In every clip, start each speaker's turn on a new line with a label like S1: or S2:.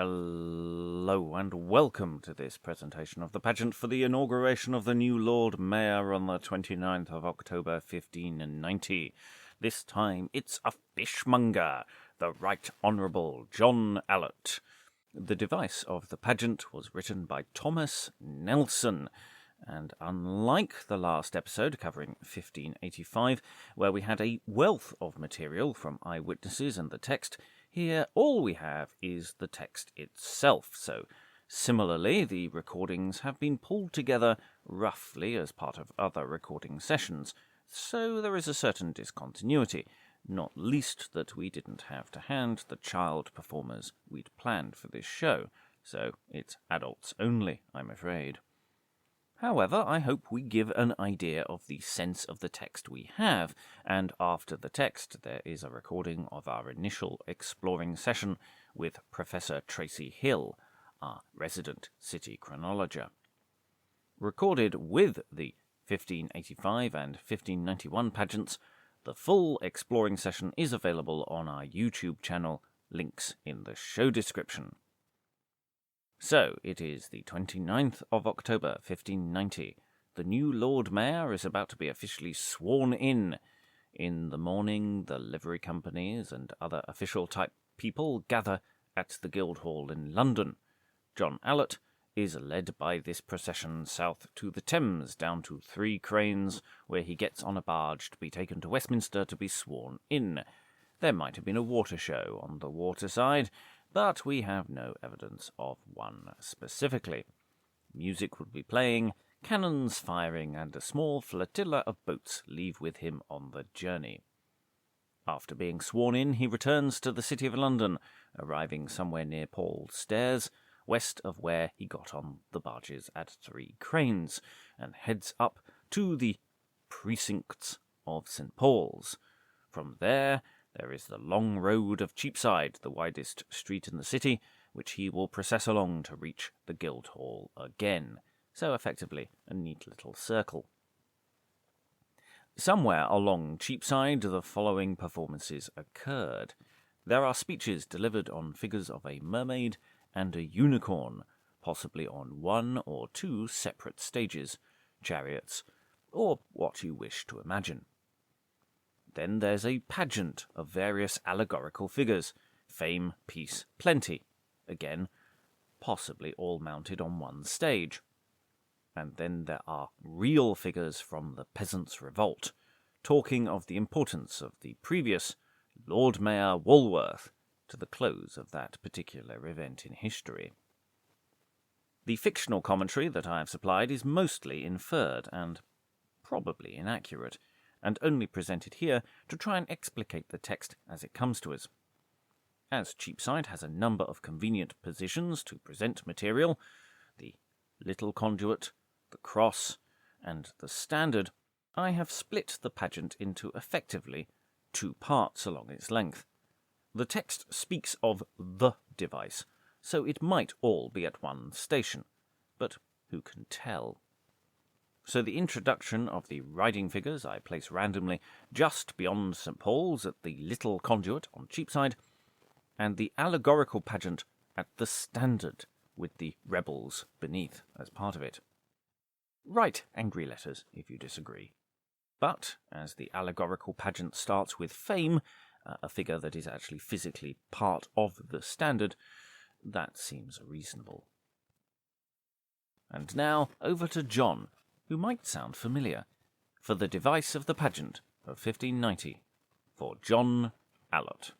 S1: Hello and welcome to this presentation of the pageant for the inauguration of the new Lord Mayor on the 29th of October 1590. This time it's a fishmonger, the Right Honourable John Allot. The device of the pageant was written by Thomas Nelson, and unlike the last episode covering 1585, where we had a wealth of material from eyewitnesses and the text, here all we have is the text itself. So, similarly, the recordings have been pulled together roughly as part of other recording sessions, so there is a certain discontinuity, not least that we didn't have to hand the child performers we'd planned for this show, so it's adults only, I'm afraid. However, I hope we give an idea of the sense of the text we have, and after the text there is a recording of our initial exploring session with Professor Tracey Hill, our resident city chronologer. Recorded with the 1585 and 1591 pageants, the full exploring session is available on our YouTube channel, links in the show description. So, it is the 29th of October, 1590. The new Lord Mayor is about to be officially sworn in. In the morning, the livery companies and other official-type people gather at the Guildhall in London. John Allot is led by this procession south to the Thames, down to Three Cranes, where he gets on a barge to be taken to Westminster to be sworn in. There might have been a water show on the waterside, but we have no evidence of one specifically. Music would be playing, cannons firing, and a small flotilla of boats leave with him on the journey. After being sworn in, he returns to the City of London, arriving somewhere near Paul's Stairs, west of where he got on the barges at Three Cranes, and heads up to the precincts of St. Paul's. From there is the long road of Cheapside, the widest street in the city, which he will process along to reach the Guildhall again. So effectively a neat little circle. Somewhere along Cheapside the following performances occurred. There are speeches delivered on figures of a mermaid and a unicorn, possibly on one or two separate stages, chariots, or what you wish to imagine. Then there's a pageant of various allegorical figures, fame, peace, plenty, again, possibly all mounted on one stage. And then there are real figures from the Peasants' Revolt, talking of the importance of the previous Lord Mayor Walworth to the close of that particular event in history. The fictional commentary that I have supplied is mostly inferred and probably inaccurate, and only presented here to try and explicate the text as it comes to us. As Cheapside has a number of convenient positions to present material, the little conduit, the cross, and the standard, I have split the pageant into effectively two parts along its length. The text speaks of the device, so it might all be at one station, but who can tell? So the introduction of the riding figures I place randomly just beyond St. Paul's at the little conduit on Cheapside, and the allegorical pageant at the standard with the rebels beneath as part of it. Write angry letters if you disagree. But, as the allegorical pageant starts with fame, a figure that is actually physically part of the standard, that seems reasonable. And now, over to John, who might sound familiar, for the device of the pageant of 1590, for John Allot.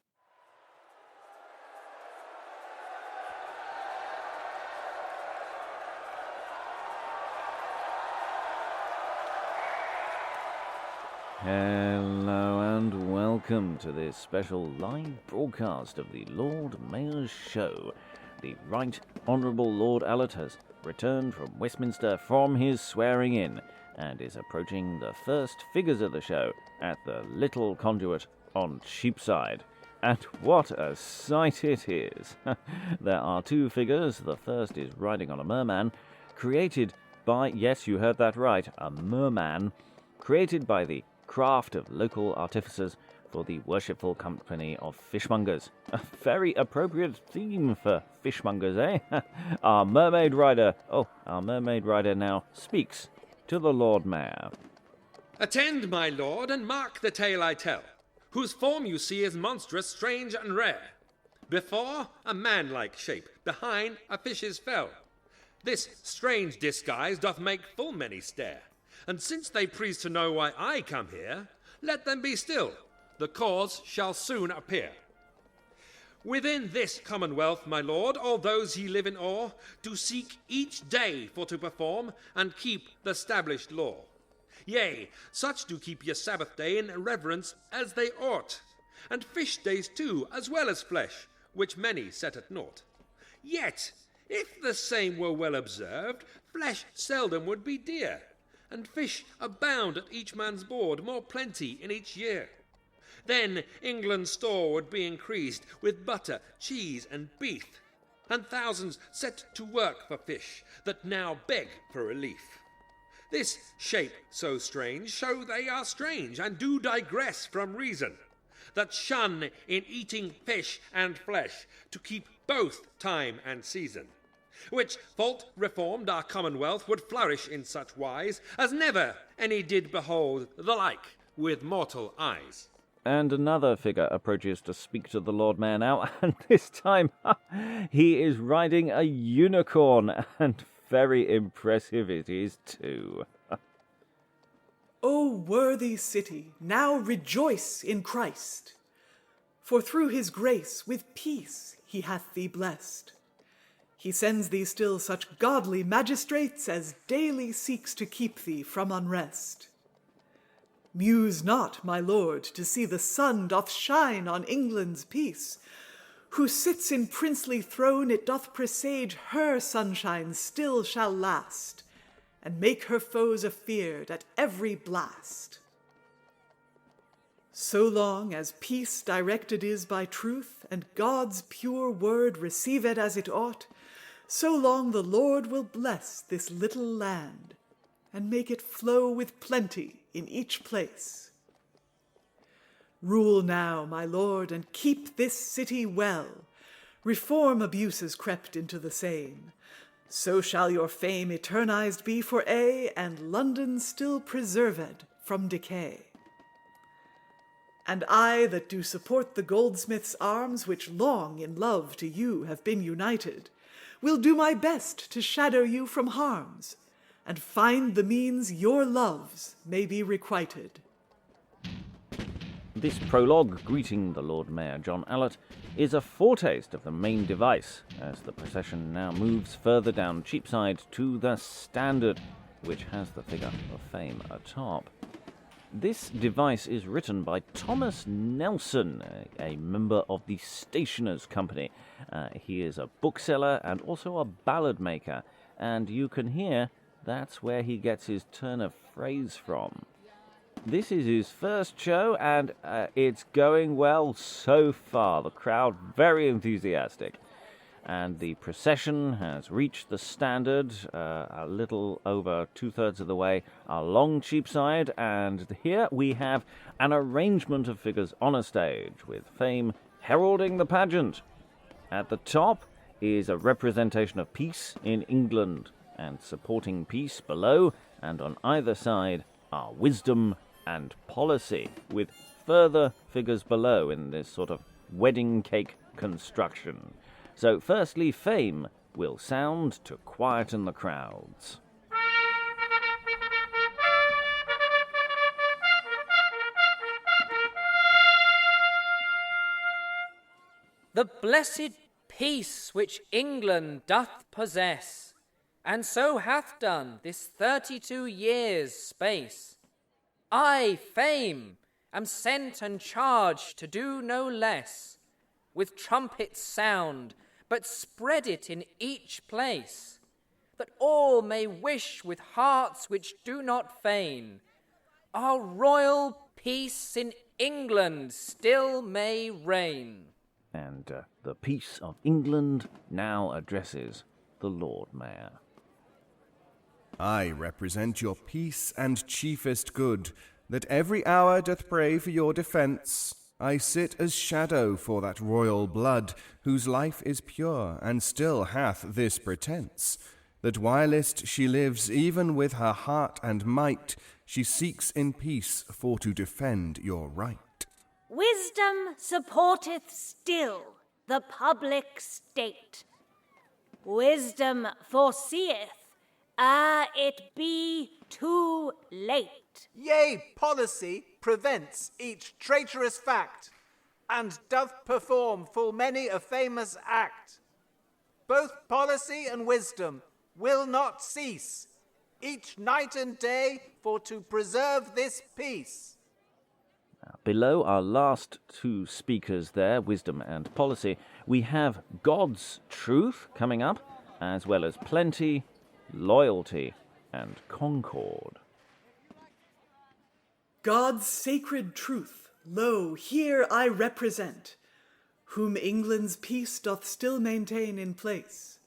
S1: Hello and welcome to this special live broadcast of the Lord Mayor's Show. The Right Honourable Lord Allot has returned from Westminster from his swearing-in and is approaching the first figures of the show at the little conduit on Cheapside. And what a sight it is! There are two figures. The first is riding on a merman, created by, yes, you heard that right, a merman, created by the craft of local artificers for the Worshipful Company of Fishmongers. A very appropriate theme for fishmongers, eh? Our mermaid rider now speaks to the Lord Mayor.
S2: Attend, my lord, and mark the tale I tell, whose form you see is monstrous, strange, and rare. Before, a man-like shape, behind, a fish's fell. This strange disguise doth make full many stare, and since they please to know why I come here, let them be still, the cause shall soon appear. Within this commonwealth, my lord, all those ye live in awe, do seek each day for to perform, and keep the established law. Yea, such do keep your Sabbath day in reverence as they ought, and fish days too, as well as flesh, which many set at naught. Yet, if the same were well observed, flesh seldom would be dear, and fish abound at each man's board, more plenty in each year. Then England's store would be increased with butter, cheese, and beef, and thousands set to work for fish that now beg for relief. This shape so strange, show they are strange, and do digress from reason, that shun in eating fish and flesh, to keep both time and season. Which fault reformed our commonwealth would flourish in such wise, as never any did behold the like with mortal eyes.
S1: And another figure approaches to speak to the Lord Mayor now, and this time he is riding a unicorn, and very impressive it is too.
S3: O worthy city, now rejoice in Christ, for through his grace with peace he hath thee blessed. He sends thee still such godly magistrates as daily seeks to keep thee from unrest. Muse not, my lord, to see the sun doth shine on England's peace. Who sits in princely throne, it doth presage her sunshine still shall last, and make her foes afeard at every blast. So long as peace directed is by truth, and God's pure word received as it ought, so long the Lord will bless this little land, and make it flow with plenty in each place. Rule now, my lord, and keep this city well. Reform abuses crept into the same. So shall your fame eternized be for aye, and London still preserved from decay. And I that do support the goldsmith's arms, which long in love to you have been united, will do my best to shadow you from harms, and find the means your loves may be requited.
S1: This prologue greeting the Lord Mayor John Allot is a foretaste of the main device, as the procession now moves further down Cheapside to the Standard, which has the figure of Fame atop. This device is written by Thomas Nelson, a member of the Stationers' Company. He is a bookseller and also a ballad maker, and you can hear that's where he gets his turn of phrase from. This is his first show, and it's going well so far. The crowd very enthusiastic. And the procession has reached the Standard a little over 2/3 of the way along Cheapside, and here we have an arrangement of figures on a stage, with Fame heralding the pageant. At the top is a representation of peace in England, and supporting peace below, and on either side are wisdom and policy, with further figures below in this sort of wedding cake construction. So firstly, Fame will sound to quieten the crowds.
S4: The blessed peace which England doth possess, and so hath done this 32 years' space, I, Fame, am sent and charged to do no less, with trumpets sound, but spread it in each place, that all may wish with hearts which do not feign, our royal peace in England still may reign.
S1: And the peace of England now addresses the Lord Mayor.
S5: I represent your peace and chiefest good, that every hour doth pray for your defence. I sit as shadow for that royal blood, whose life is pure, and still hath this pretence, that whilst she lives, even with her heart and might, she seeks in peace for to defend your right.
S6: Wisdom supporteth still the public state. Wisdom foreseeth, it be too late.
S7: Yea, policy prevents each traitorous fact, and doth perform full many a famous act. Both policy and wisdom will not cease, each night and day for to preserve this peace.
S1: Below our last two speakers there, wisdom and policy, we have God's truth coming up, as well as plenty, loyalty, and concord.
S3: God's sacred truth, lo, here I represent, whom England's peace doth still maintain in place.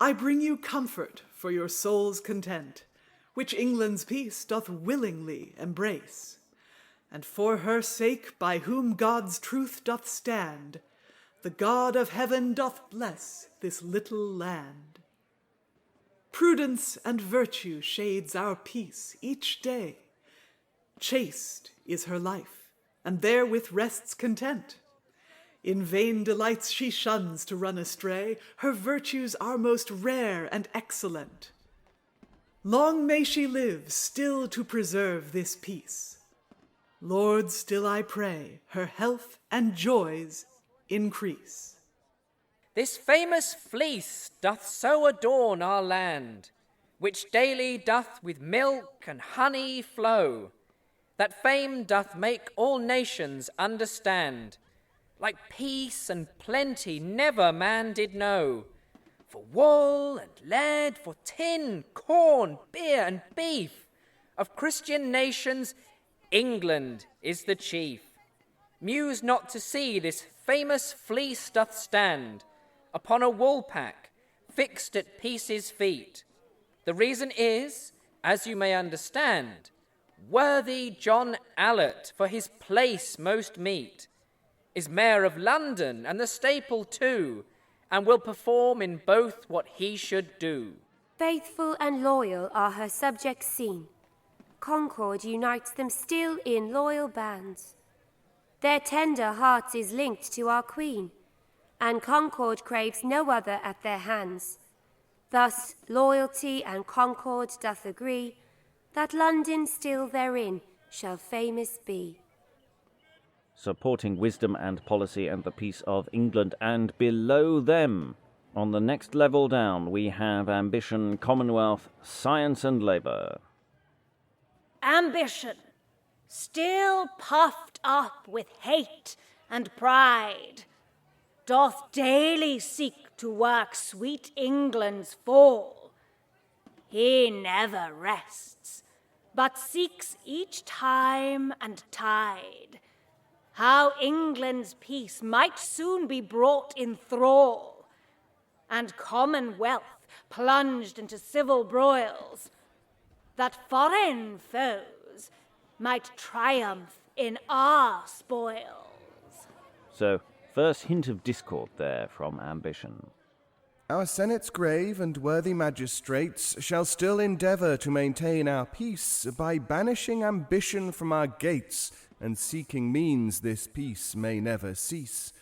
S3: I bring you comfort for your soul's content, which England's peace doth willingly embrace. And for her sake, by whom God's truth doth stand, the God of heaven doth bless this little land. Prudence and virtue shades our peace each day. Chaste is her life, and therewith rests content. In vain delights she shuns to run astray, her virtues are most rare and excellent. Long may she live still to preserve this peace. Lord, still I pray, her health and joys increase.
S4: This famous fleece doth so adorn our land, which daily doth with milk and honey flow, that fame doth make all nations understand, like peace and plenty never man did know. For wool and lead, for tin, corn, beer and beef, of Christian nations England is the chief. Muse not to see this famous fleece doth stand upon a woolpack fixed at peace's feet. The reason is, as you may understand, worthy John Allot for his place most meet, is mayor of London and the staple too, and will perform in both what he should do.
S8: Faithful and loyal are her subjects seen. Concord unites them still in loyal bands. Their tender hearts is linked to our Queen, and concord craves no other at their hands. Thus loyalty and concord doth agree, that London still therein shall famous be.
S1: Supporting wisdom and policy and the peace of England, and below them, on the next level down, we have ambition, commonwealth, science and labour.
S6: Ambition, still puffed up with hate and pride, doth daily seek to work sweet England's fall. He never rests, but seeks each time and tide how England's peace might soon be brought in thrall, and commonwealth plunged into civil broils, that foreign foes might triumph in our spoils.
S1: So, first hint of discord there from ambition.
S5: Our senate's grave and worthy magistrates shall still endeavour to maintain our peace by banishing ambition from our gates, and seeking means this peace may never cease.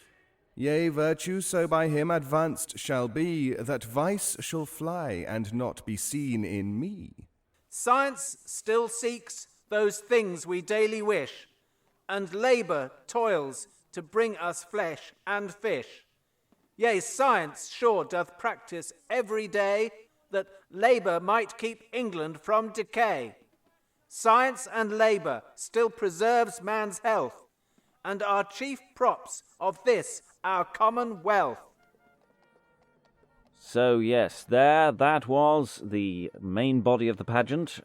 S5: Yea, virtue so by him advanced shall be, that vice shall fly and not be seen in me.
S7: Science still seeks those things we daily wish, and labour toils to bring us flesh and fish. Yea, science sure doth practice every day, that labour might keep England from decay. Science and labour still preserves man's health, and are chief props of this our common wealth.
S1: So yes, that was the main body of the pageant.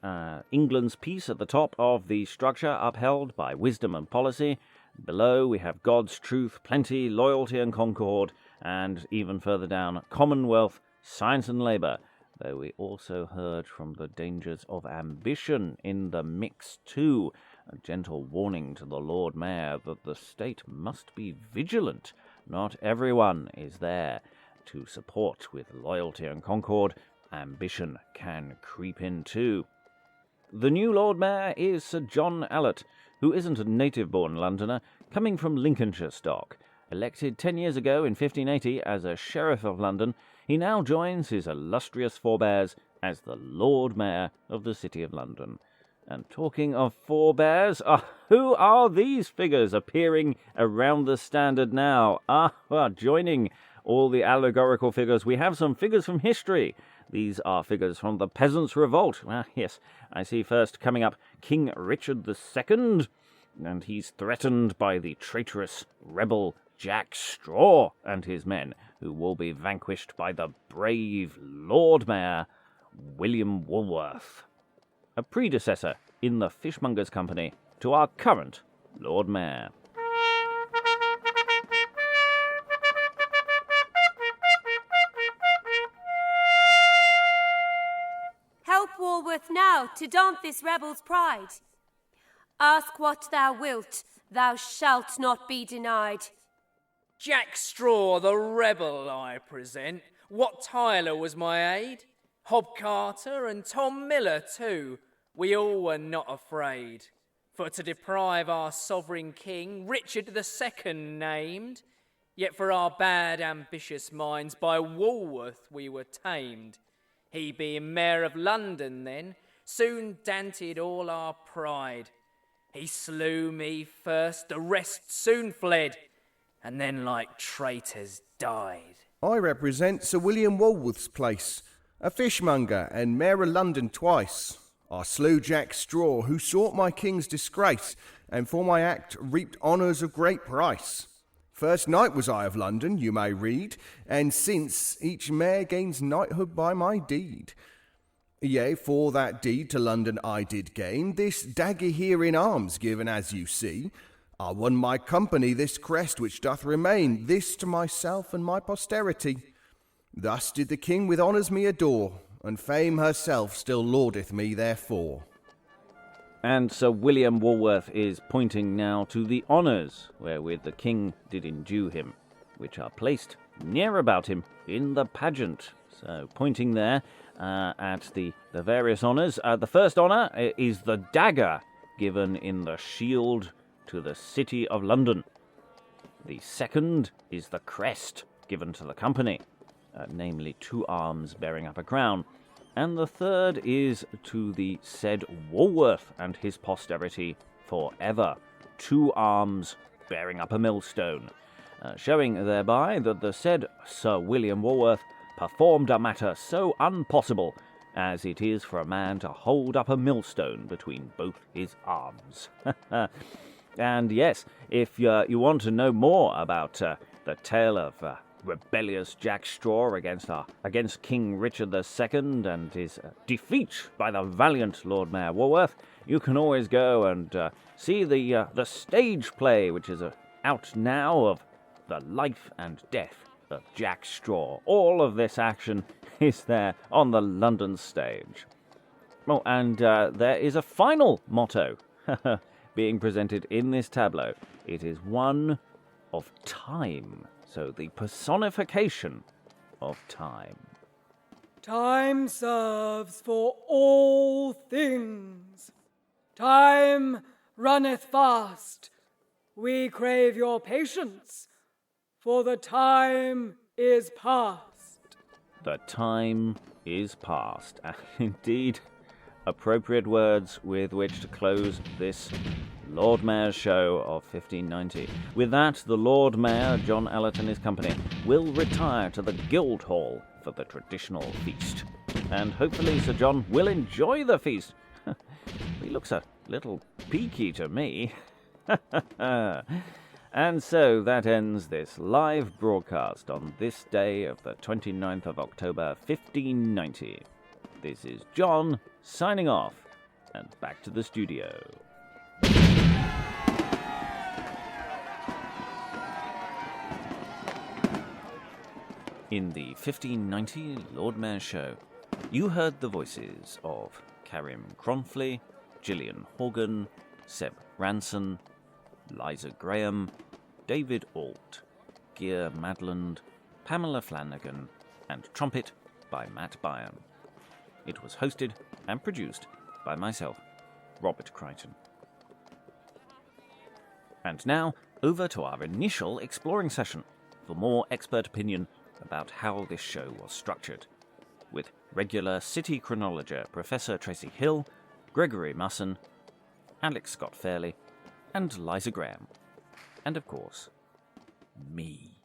S1: England's peace at the top of the structure, upheld by wisdom and policy. Below we have God's truth, plenty, loyalty and concord, and even further down, commonwealth, science and labour, though we also heard from the dangers of ambition in the mix too. a gentle warning to the Lord Mayor that the state must be vigilant. Not everyone is there to support with loyalty and concord. Ambition can creep in too. The new Lord Mayor is Sir John Allot, who isn't a native-born Londoner, coming from Lincolnshire stock. Elected 10 years ago in 1580 as a Sheriff of London, he now joins his illustrious forebears as the Lord Mayor of the City of London. And talking of forebears, who are these figures appearing around the standard now? Joining all the allegorical figures, we have some figures from history. These are figures from the Peasants' Revolt. Yes, I see first coming up King Richard II, and he's threatened by the traitorous rebel Jack Straw and his men, who will be vanquished by the brave Lord Mayor William Woolworth, a predecessor in the Fishmongers' Company to our current Lord Mayor.
S8: Help Woolworth now to daunt this rebel's pride. Ask what thou wilt, thou shalt not be denied.
S4: Jack Straw, the rebel, I present. Wat Tyler was my aide. Hob Carter and Tom Miller too. We all were not afraid. For to deprive our sovereign king, Richard II named, yet for our bad ambitious minds by Woolworth we were tamed. He being Mayor of London then, soon danted all our pride. He slew me first, the rest soon fled, and then like traitors died.
S5: I represent Sir William Woolworth's place, a fishmonger and Mayor of London twice. I slew Jack Straw, who sought my king's disgrace, and for my act reaped honours of great price. First knight was I of London, you may read, and since each mayor gains knighthood by my deed. Yea, for that deed to London I did gain, this dagger here in arms given as you see. I won my company this crest which doth remain, this to myself and my posterity. Thus did the king with honours me adore, and fame herself still laudeth me therefore.
S1: And Sir William Woolworth is pointing now to the honours wherewith the king did endue him, which are placed near about him in the pageant. So pointing there at the various honours. The first honour is the dagger given in the shield to the City of London. The second is the crest given to the company, namely 2 arms bearing up a crown. And the third is to the said Woolworth and his posterity forever, 2 arms bearing up a millstone, showing thereby that the said Sir William Woolworth performed a matter so impossible as it is for a man to hold up a millstone between both his arms. And yes, if you want to know more about the tale of rebellious Jack Straw against King Richard II and his defeat by the valiant Lord Mayor Woolworth, you can always go and see the stage play, which is out now, of the life and death of Jack Straw. All of this action is there on the London stage. Oh, and there is a final motto being presented in this tableau. It is one of time. So the personification of time.
S3: Time serves for all things. Time runneth fast. We crave your patience, for the time is past.
S1: The time is past. Indeed, appropriate words with which to close this Lord Mayor's show of 1590. With that, the Lord Mayor, John Allot and his company, will retire to the Guildhall for the traditional feast. And hopefully Sir John will enjoy the feast. He looks a little peaky to me. And so that ends this live broadcast on this day of the 29th of October, 1590. This is John signing off, and back to the studio. In the 1590 Lord Mayor show, you heard the voices of Karim Cronfley, Gillian Horgan, Seb Ranson, Liza Graham, David Alt, Gear Madland, Pamela Flanagan, and trumpet by Matt Byam. It was hosted and produced by myself, Robert Crighton. And now, over to our initial exploring session for more expert opinion about how this show was structured, with regular city chronologer Professor Tracey Hill, Gregory Musson, Alex Scott Fairley, and Liza Graham. And of course, me.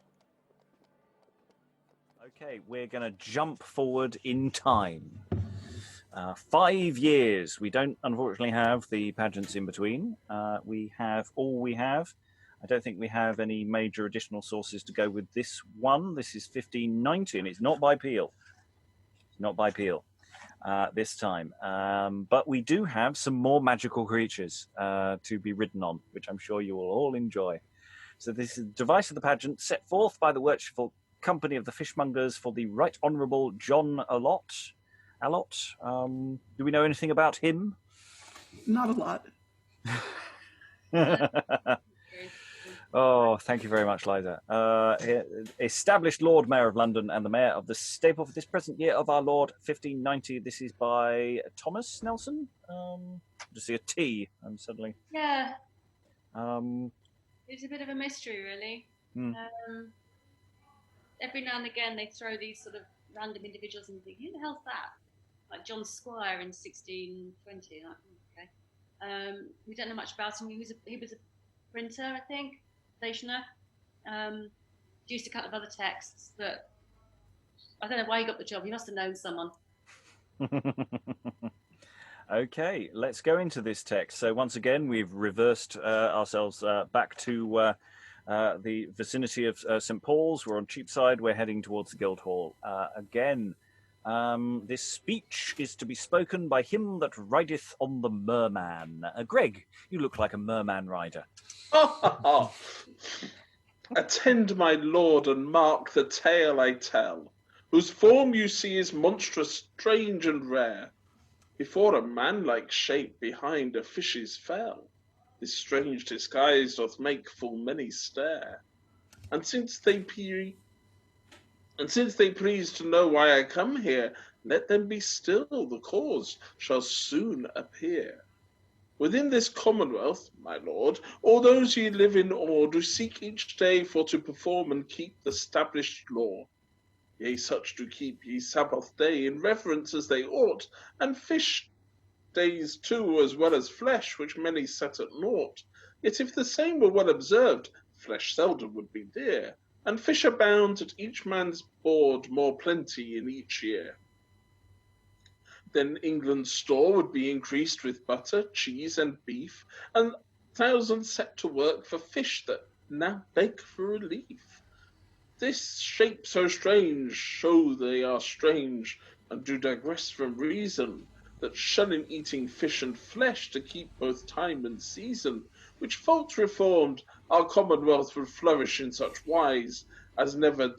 S1: Okay, we're going to jump forward in time. 5 years. We don't, unfortunately, have the pageants in between. We have all we have. I don't think we have any major additional sources to go with this one. This is 1590, and it's not by Peel. It's not by Peel this time. But we do have some more magical creatures to be ridden on, which I'm sure you will all enjoy. So this is the device of the pageant set forth by the worshipful company of the fishmongers for the Right Honourable John Allot. Do we know anything about him?
S3: Not a lot.
S1: Oh, thank you very much, Liza. Established Lord Mayor of London and the Mayor of the Staple for this present year of our Lord, 1590. This is by Thomas Nelson. Just see a T. I'm suddenly.
S9: Yeah. It's a bit of a mystery, really. Every now and again, they throw these sort of random individuals and think, who the hell's that? Like John Squire in 1620. Like, okay. We don't know much about him. He was a printer, I think, stationer. Used a couple of other texts, but I don't know why he got the job. He must have known someone.
S1: Okay, let's go into this text. So once again, we've reversed ourselves back to the vicinity of St. Paul's. We're on Cheapside. We're heading towards the Guildhall. Again, this speech is to be spoken by him that rideth on the merman. Greg, you look like a merman rider.
S10: Attend, my lord, and mark the tale I tell, whose form you see is monstrous, strange, and rare. Before a man-like shape behind a fish's fell, this strange disguise doth make full many stare. And since they please to know why I come here, let them be still, the cause shall soon appear. Within this commonwealth, my lord, all those ye live in awe do seek each day for to perform and keep the stablished law. Yea, such do keep ye Sabbath day in reverence as they ought, and fish days too, as well as flesh, which many set at naught. Yet if the same were well observed, flesh seldom would be dear, and fish abound at each man's board, more plenty in each year. Then England's store would be increased with butter, cheese, and beef, and thousands set to work for fish that now beg for relief. This shape so strange show they are strange, and do digress from reason, that shunning eating fish and flesh to keep both time and season, which faults reformed, our commonwealth would flourish in such wise, as never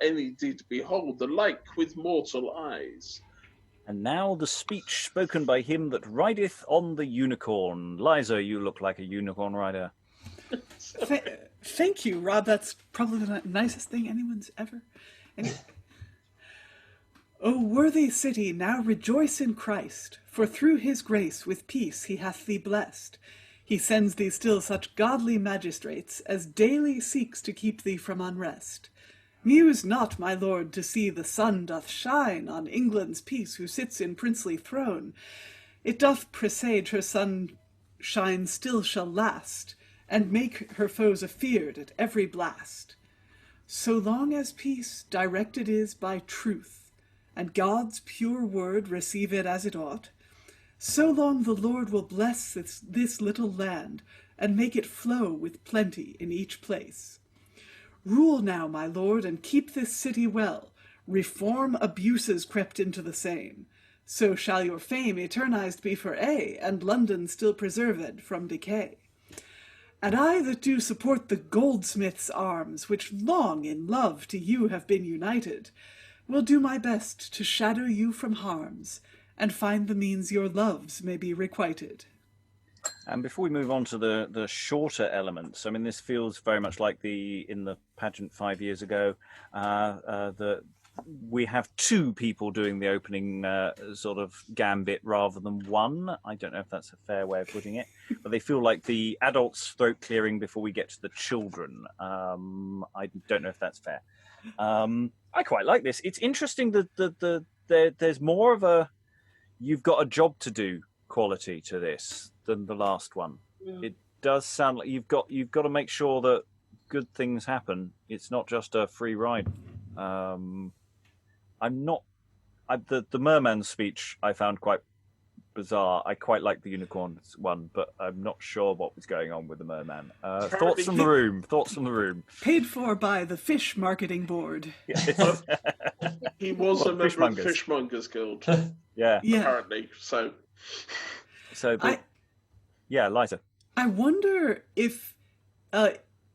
S10: any did behold the like with mortal eyes.
S1: And now the speech spoken by him that rideth on the unicorn. Liza, you look like a unicorn rider.
S3: Thank you, Rob. That's probably the nicest thing anyone's ever... O worthy city, now rejoice in Christ, for through his grace with peace he hath thee blessed. He sends thee still such godly magistrates, as daily seeks to keep thee from unrest. Muse not, my lord, to see the sun doth shine on England's peace, who sits in princely throne. It doth presage her sunshine still shall last, and make her foes afeard at every blast. So long as peace directed is by truth, and God's pure word receive it as it ought, so long the Lord will bless this little land, and make it flow with plenty in each place. Rule now, my lord, and keep this city well. Reform abuses crept into the same. So shall your fame eternized be for aye, and London still preserved from decay. And I that do support the goldsmith's arms, which long in love to you have been united, will do my best to shadow you from harms, and find the means your loves may be requited.
S1: And before we move on to the shorter elements, I mean, this feels very much like in the pageant 5 years ago. We have two people doing the opening sort of gambit rather than one. I don't know if that's a fair way of putting it, but they feel like the adults' throat clearing before we get to the children. I don't know if that's fair. I quite like this. It's interesting that there's more of a you've got a job to do quality to this than the last one. It does sound like you've got to make sure that good things happen. It's not just a free ride. The merman speech I found quite bizarre. I quite like the unicorns one, but I'm not sure what was going on with the merman. Thoughts from the room.
S3: Paid for by the Fish Marketing Board.
S10: He was a member of the Fishmongers Guild.
S1: Yeah.
S10: Apparently. So
S1: Liza.
S3: I wonder if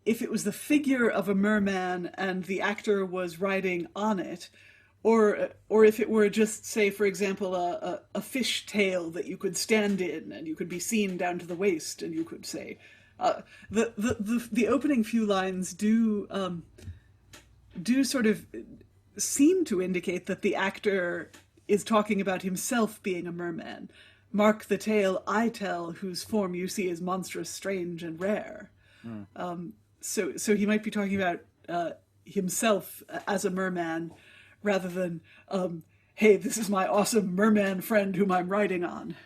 S3: it was the figure of a merman and the actor was riding on it, or if it were just, say, for example, a fish tail that you could stand in and you could be seen down to the waist, and you could say, the opening few lines do sort of seem to indicate that the actor is talking about himself being a merman. Mark the tale I tell, whose form you see is monstrous, strange, and rare. So he might be talking about himself as a merman, rather than, hey, this is my awesome merman friend whom I'm riding on.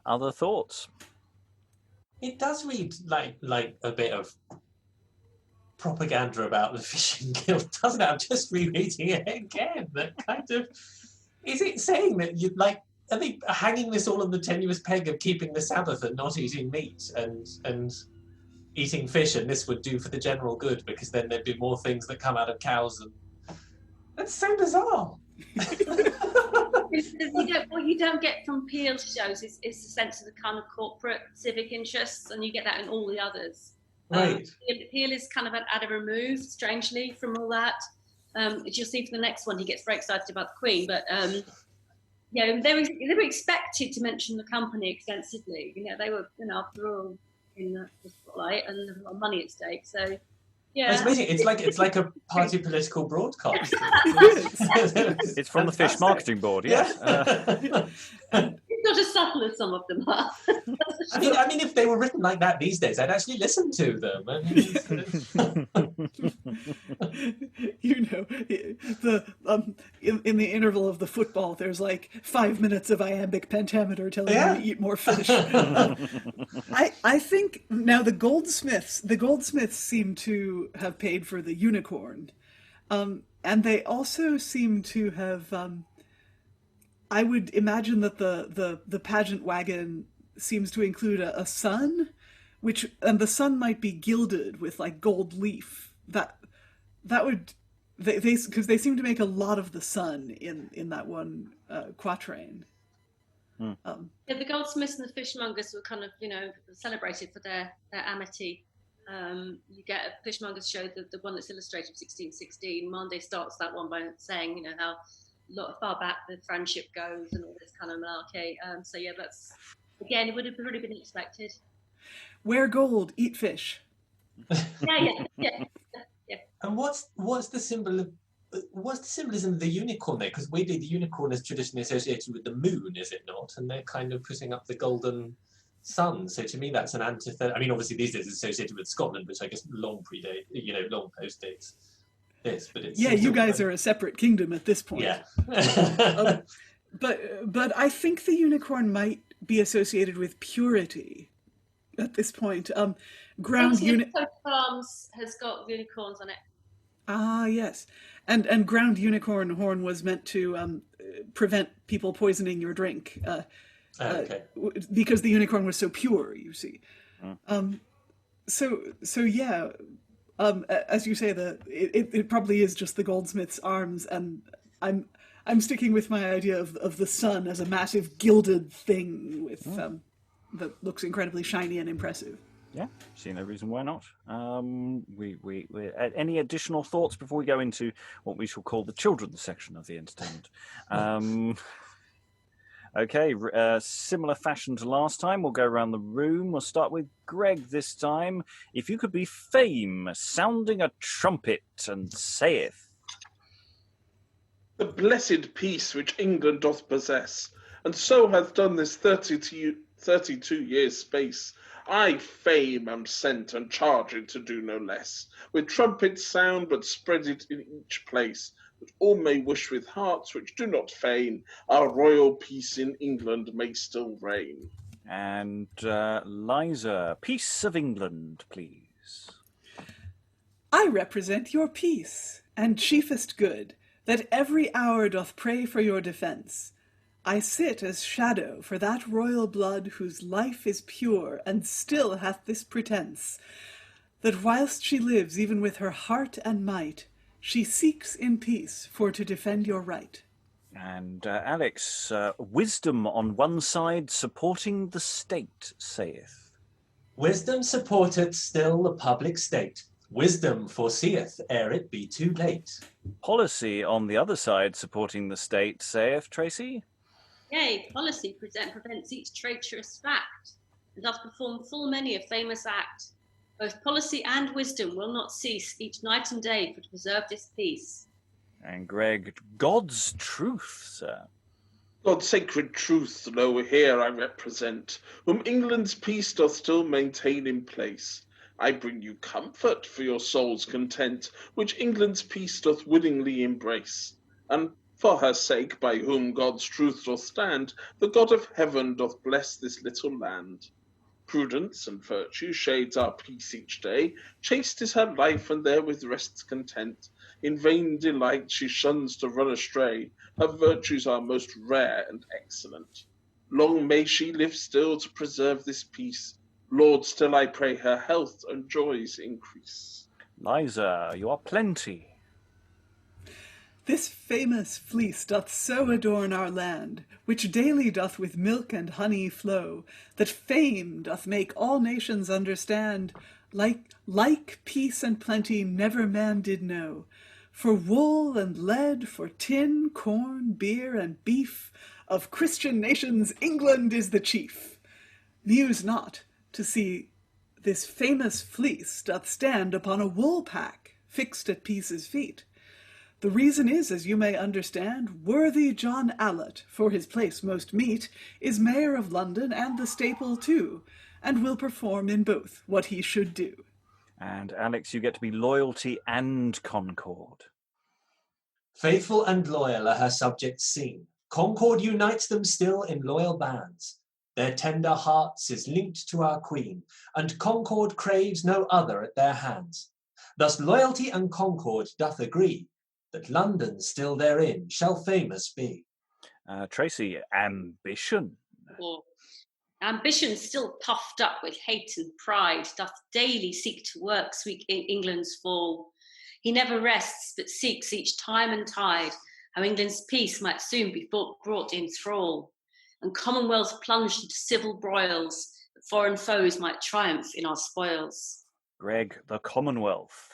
S1: Other thoughts?
S11: It does read like a bit of propaganda about the fishing guild, doesn't it? I'm just rereading it again. That kind of... Is it saying that you are they hanging this all on the tenuous peg of keeping the Sabbath and not eating meat and eating fish, and this would do for the general good because then there'd be more things that come out of cows, and that's so bizarre.
S9: What you don't get from Peel's shows is the sense of the kind of corporate civic interests, and you get that in all the others.
S11: Right.
S9: Peel is kind of at a remove, strangely, from all that. As you'll see for the next one, he gets very excited about the Queen, but they were expected to mention the company extensively. They were, after all, in the spotlight, and there's a lot of money at stake. So, yeah,
S11: it's amazing. It's like a party political broadcast.
S1: It's from the Fish Marketing Board, yes.
S9: It's not as subtle as some of them are.
S11: I mean, if they were written like that these days, I'd actually listen to them.
S3: In the interval of the football, there's like 5 minutes of iambic pentameter telling you to eat more fish. I think now the goldsmiths seem to have paid for the unicorn, and they also seem to have. I would imagine that the pageant wagon seems to include a sun, and the sun might be gilded with like gold leaf. That would because they seem to make a lot of the sun in that one quatrain.
S9: The goldsmiths and the fishmongers were kind of celebrated for their amity. You get a fishmongers show, the one that's illustrated 1616. Monday starts that one by saying how far back the friendship goes and all this kind of malarkey. That's, again, it would have really been expected.
S3: Wear gold, eat fish.
S9: Yeah.
S11: And what's the symbolism of the unicorn there? Because weirdly, the unicorn is traditionally associated with the moon, is it not? And they're kind of putting up the golden sun. So to me, that's an antithesis. I mean, obviously these days it's associated with Scotland, which I guess long postdates this. But it's
S3: you guys are a separate kingdom at this point.
S11: Yeah.
S3: But I think the unicorn might be associated with purity at this point. Ground
S9: Farms has got unicorns on it.
S3: Ah, yes. And ground unicorn horn was meant to prevent people poisoning your drink.
S11: Okay.
S3: Because the unicorn was so pure, you see. As you say, it probably is just the goldsmith's arms, and I'm sticking with my idea of the sun as a massive gilded thing with that looks incredibly shiny and impressive.
S1: Yeah, see no reason why not. We any additional thoughts before we go into what we shall call the children's section of the entertainment? Okay, similar fashion to last time. We'll go around the room. We'll start with Greg this time. If you could be Fame, sounding a trumpet and saith.
S10: The blessed peace which England doth possess, and so hath done this 32 years' space, I, Fame, am sent and charged to do no less. With trumpets sound, but spread it in each place, that all may wish with hearts which do not feign, our royal peace in England may still reign.
S1: And Liza, Peace of England, please.
S3: I represent your peace, and chiefest good, that every hour doth pray for your defence. I sit as shadow for that royal blood whose life is pure and still hath this pretence, that whilst she lives even with her heart and might, she seeks in peace for to defend your right.
S1: And Alex, wisdom on one side supporting the state, saith.
S11: Wisdom supporteth still the public state. Wisdom foreseeth ere it be too late.
S1: Policy on the other side supporting the state, saith Tracey.
S9: Yea, policy prevents each traitorous fact, and doth perform full many a famous act. Both policy and wisdom will not cease each night and day for to preserve this peace.
S1: And Greg, God's truth, sir.
S10: God's sacred truth, lo, here I represent, whom England's peace doth still maintain in place. I bring you comfort for your soul's content, which England's peace doth willingly embrace. And for her sake, by whom God's truth doth stand, the God of heaven doth bless this little land. Prudence and virtue shades our peace each day. Chaste is her life, and therewith rests content. In vain delight she shuns to run astray. Her virtues are most rare and excellent. Long may she live still to preserve this peace. Lord, still I pray her health and joys increase.
S1: Liza, you are plenty.
S3: This famous fleece doth so adorn our land, which daily doth with milk and honey flow, that fame doth make all nations understand, like peace and plenty never man did know. For wool and lead, for tin, corn, beer, and beef, of Christian nations England is the chief. Muse not to see this famous fleece doth stand upon a wool pack, fixed at peace's feet. The reason is, as you may understand, worthy John Allot, for his place most meet, is mayor of London and the staple too, and will perform in both what he should do.
S1: And Alex, you get to be loyalty and concord.
S11: Faithful and loyal are her subjects seen. Concord unites them still in loyal bands. Their tender hearts is linked to our queen, and concord craves no other at their hands. Thus loyalty and concord doth agree, that London still therein shall famous be.
S1: Tracey, ambition.
S9: Ambition, still puffed up with hate and pride, doth daily seek to work sweet England's fall. He never rests, but seeks each time and tide how England's peace might soon be brought in thrall, and commonwealths plunged into civil broils, that foreign foes might triumph in our spoils.
S1: Greg, the Commonwealth.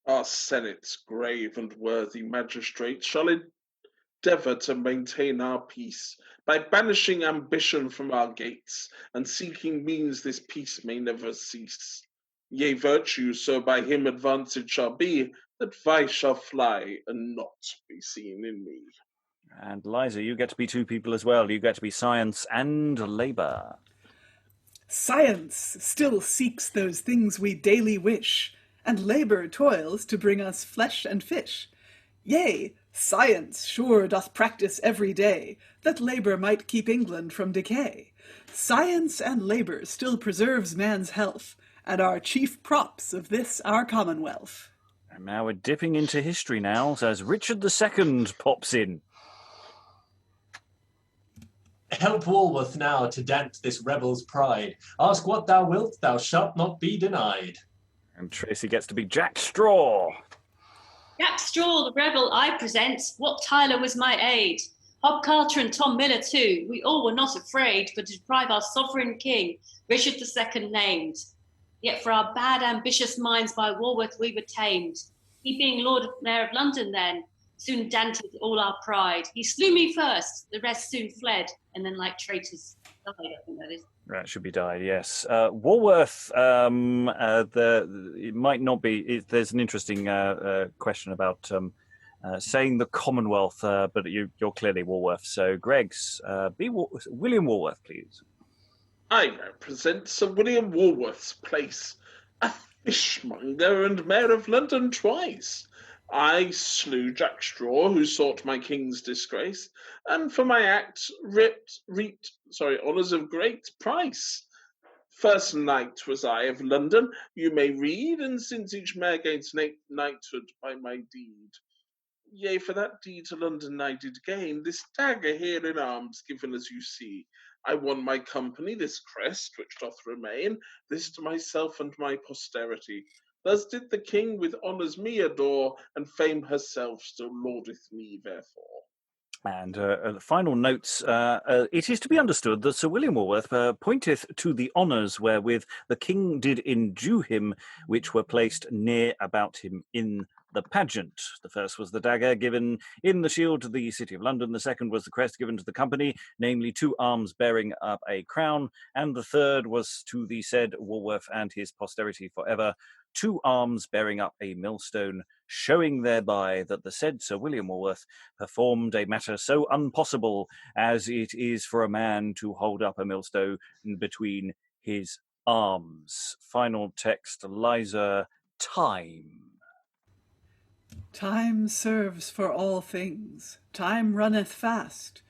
S10: Our senate's grave and worthy magistrates shall endeavour to maintain our peace by banishing ambition from our gates and seeking means this peace may never cease. Yea, virtue so by him advanced shall be, that vice shall fly and not be seen in me.
S1: And Liza, you get to be two people as well. You get to be science and labour.
S3: Science still seeks those things we daily wish, and labour toils to bring us flesh and fish. Yea, science sure doth practice every day, that labour might keep England from decay. Science and labour still preserves man's health, and are chief props of this our commonwealth.
S1: And now we're dipping into history now, as Richard II pops in.
S11: Help Walworth now to dant this rebel's pride. Ask what thou wilt, thou shalt not be denied.
S1: And Tracey gets to be Jack Straw.
S9: Jack Straw, the rebel, I present. Wat Tyler was my aid. Hob Carter and Tom Miller too. We all were not afraid, but to deprive our sovereign king, Richard II named. Yet for our bad ambitious minds by Walworth we were tamed. He being Lord Mayor of London then, soon danted all our pride. He slew me first, the rest soon fled, and then like traitors died, I think that is.
S1: That should be died, yes. Walworth, it might not be... there's an interesting question about saying the Commonwealth, but you're clearly Walworth. So, Greg's, William Walworth, please.
S10: I represent Sir William Walworth's place, a fishmonger and mayor of London twice. I slew Jack Straw, who sought my king's disgrace, and for my act reaped honours of great price. First knight was I of London, you may read, and since each mayor gains knighthood by my deed. Yea, for that deed to London I did gain, this dagger here in arms given as you see. I won my company, this crest which doth remain, this to myself and my posterity. Thus did the king with honours me adore, and fame herself still laudeth me therefore.
S1: And the final notes, it is to be understood that Sir William Walworth pointeth to the honours wherewith the king did endue him, which were placed near about him in the pageant. The first was the dagger given in the shield to the City of London. The second was the crest given to the company, namely 2 arms bearing up a crown. And the third was to the said Walworth and his posterity forever, 2 arms bearing up a millstone, showing thereby that the said Sir William Walworth performed a matter so unpossible as it is for a man to hold up a millstone between his arms. Final text, Liza, time.
S3: Time serves for all things. Time runneth fast.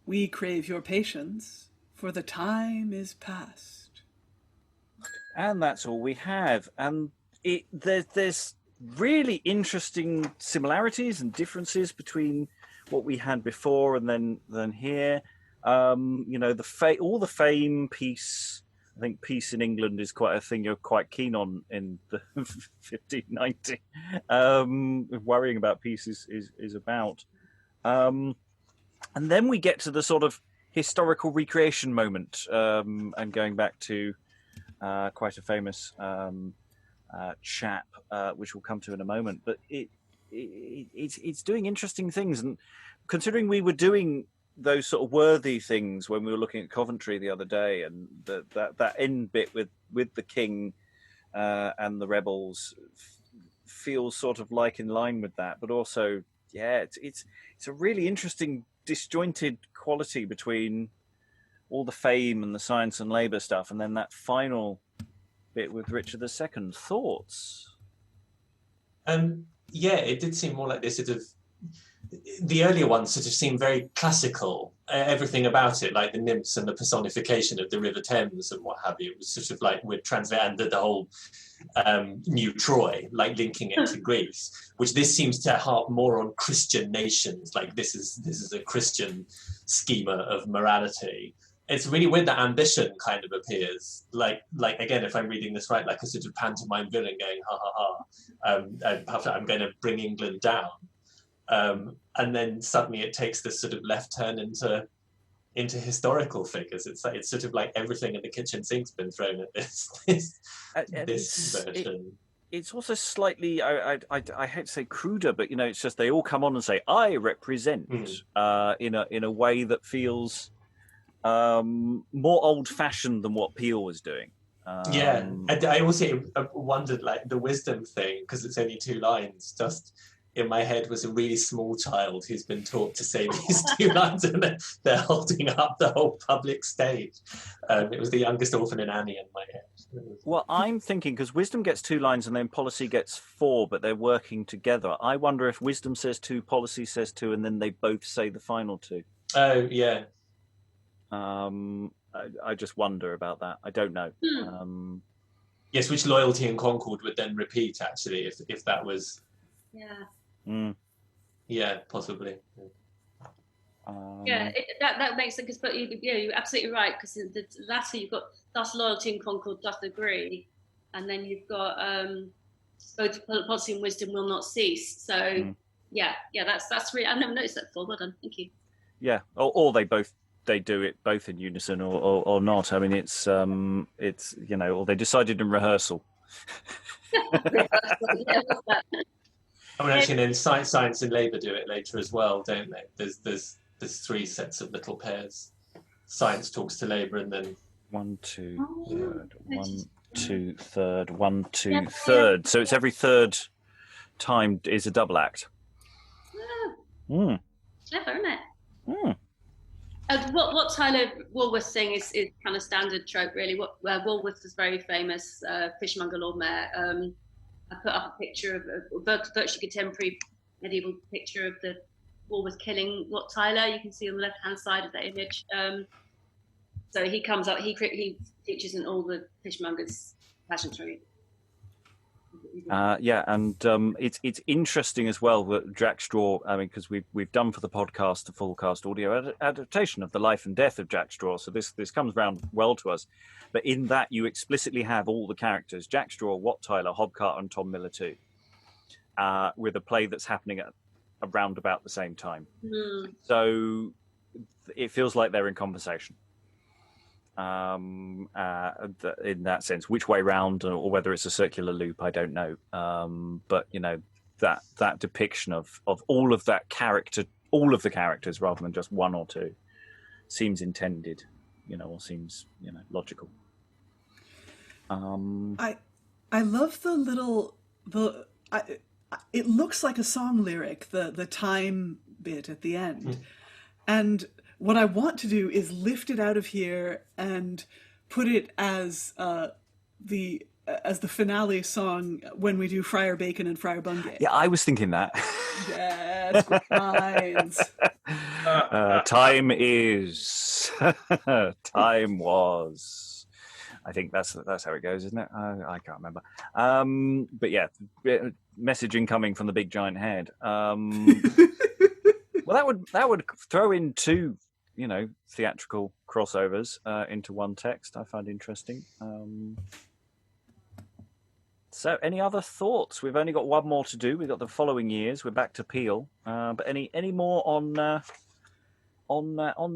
S3: We crave your patience, for the time is past.
S1: And that's all we have. And there's really interesting similarities and differences between what we had before and then here. All the fame, peace. I think peace in England is quite a thing you're quite keen on in the 1590. Worrying about peace is about. And then we get to the sort of historical recreation moment, and going back to quite a famous chap, which we'll come to in a moment. But it's doing interesting things, and considering we were doing those sort of worthy things when we were looking at Coventry the other day, and that end bit with the king and the rebels feels sort of like in line with that, but also it's a really interesting disjointed quality between all the fame and the science and labour stuff, and then that final bit with Richard II. Thoughts?
S11: It did seem more like this sort of... The earlier ones sort of seemed very classical, everything about it, like the nymphs and the personification of the River Thames and what have you. It was sort of like we'd translated the whole New Troy, like linking it to Greece, which this seems to harp more on Christian nations, like this is a Christian schema of morality. It's really weird that ambition kind of appears, like again, if I'm reading this right, like a sort of pantomime villain going, ha ha ha, I'm going to bring England down. And then suddenly it takes this sort of left turn into historical figures. It's sort of like everything in the kitchen sink's been thrown at this version.
S1: It's also slightly, I hate to say cruder, but it's just they all come on and say, I represent, in a way that feels more old-fashioned than what Peel was doing.
S11: And I also wondered, like, the wisdom thing, because it's only 2 lines, just in my head was a really small child who's been taught to say these 2 lines, and they're holding up the whole public stage. It was the youngest orphan in Annie in my head.
S1: Well, I'm thinking, because wisdom gets 2 lines and then policy gets 4, but they're working together. I wonder if wisdom says 2, policy says 2, and then they both say the final 2.
S11: Oh, yeah.
S1: I just wonder about that. I don't know.
S11: Yes, which loyalty and concord would then repeat, actually, if that was...
S9: Yeah.
S11: Yeah, possibly.
S9: That makes sense. But you're absolutely right, because the latter you've got thus loyalty and concord doth agree, and then you've got both policy and wisdom will not cease. So that's really, I've never noticed that before. Well done, thank you.
S1: Yeah, or they do it both in unison or not. I mean, it's or they decided in rehearsal.
S11: I mean, actually, then science and labour do it later as well, don't they? There's 3 sets of little pairs. Science talks to labour, and then
S1: 1, 2, third, 1, 2, third, 1, 2, third. So it's every third time is a double act.
S9: Clever, isn't it? What Tyler Woolworth thing is kind of standard trope, really. Woolworth was very famous, fishmonger Lord Mayor. I put up a picture of a virtually contemporary medieval picture of the Woolworth killing Wat Tyler. You can see on the left-hand side of that image. So he comes up, he features in all the fishmongers' pageantry.
S1: It's interesting as well that Jack Straw. I mean, because we've done for the podcast a full cast audio adaptation of the life and death of Jack Straw. So this comes round well to us. But in that, you explicitly have all the characters: Jack Straw, Wat Tyler, Hobcart, and Tom Miller too, with a play that's happening at around about the same time. So it feels like they're in conversation. In that sense, which way round or whether it's a circular loop, I don't know. But you know, that depiction of all of that character, all of the characters rather than just one or two, seems intended, or seems, logical.
S3: I love it looks like a song lyric, the time bit at the end. And what I want to do is lift it out of here and put it as the finale song when we do Friar Bacon and Friar Bungay.
S1: Yeah, I was thinking that.
S3: Yes, with lines.
S1: Time is. Time was. I think that's how it goes, isn't it? I can't remember. But yeah, message incoming from the big giant head. Well, that would throw in 2, theatrical crossovers into one text. I find interesting. So, any other thoughts? We've only got one more to do. We've got the following years. We're back to Peel. But any more on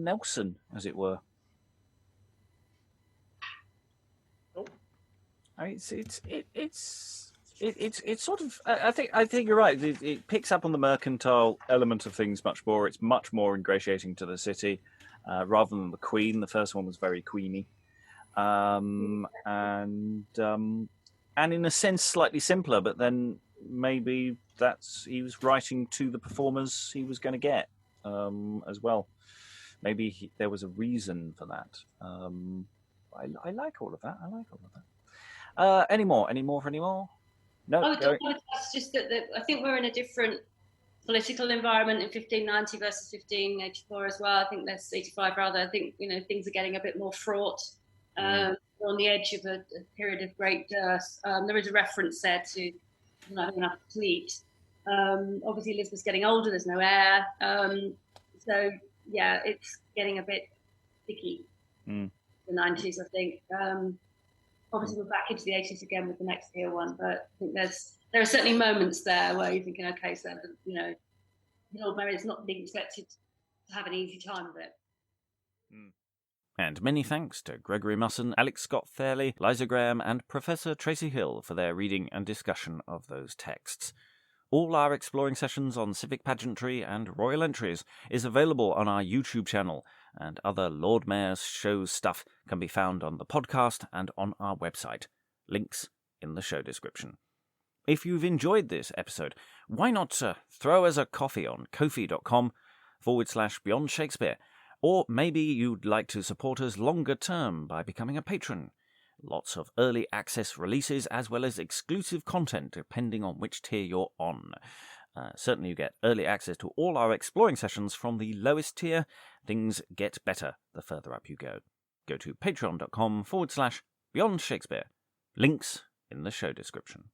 S1: Nelson, as it were? I mean, it's sort of. I think you're right. It picks up on the mercantile element of things much more. It's much more ingratiating to the city, rather than the Queen. The first one was very queeny, and in a sense slightly simpler. But then maybe he was writing to the performers he was going to get as well. Maybe there was a reason for that. I like all of that. Any more? No.
S9: It's just that I think we're in a different political environment in 1590 versus 1584 as well. I think that's 85 rather. I think things are getting a bit more fraught. We're on the edge of a period of great dearth. There is a reference there to not having enough fleet. Obviously, Elizabeth's getting older. There's no heir. So yeah, it's getting a bit sticky. The 90s, I think. Obviously, we're back into the 80s again with the next year one, but I think there are certainly moments there where you're thinking, okay, so the Lord Mayor is not being expected to have an easy time of it.
S1: And many thanks to Gregory Musson, Alex Scott Fairley, Liza Graham, and Professor Tracey Hill for their reading and discussion of those texts. All our exploring sessions on civic pageantry and royal entries is available on our YouTube channel, and other Lord Mayor's shows stuff can be found on the podcast and on our website. Links in the show description. If you've enjoyed this episode, why not throw us a coffee on ko-fi.com/Beyond Shakespeare, or maybe you'd like to support us longer term by becoming a patron. Lots of early access releases as well as exclusive content depending on which tier you're on. Certainly you get early access to all our exploring sessions from the lowest tier. Things get better the further up you go. Go to patreon.com/Beyond Shakespeare. Links in the show description.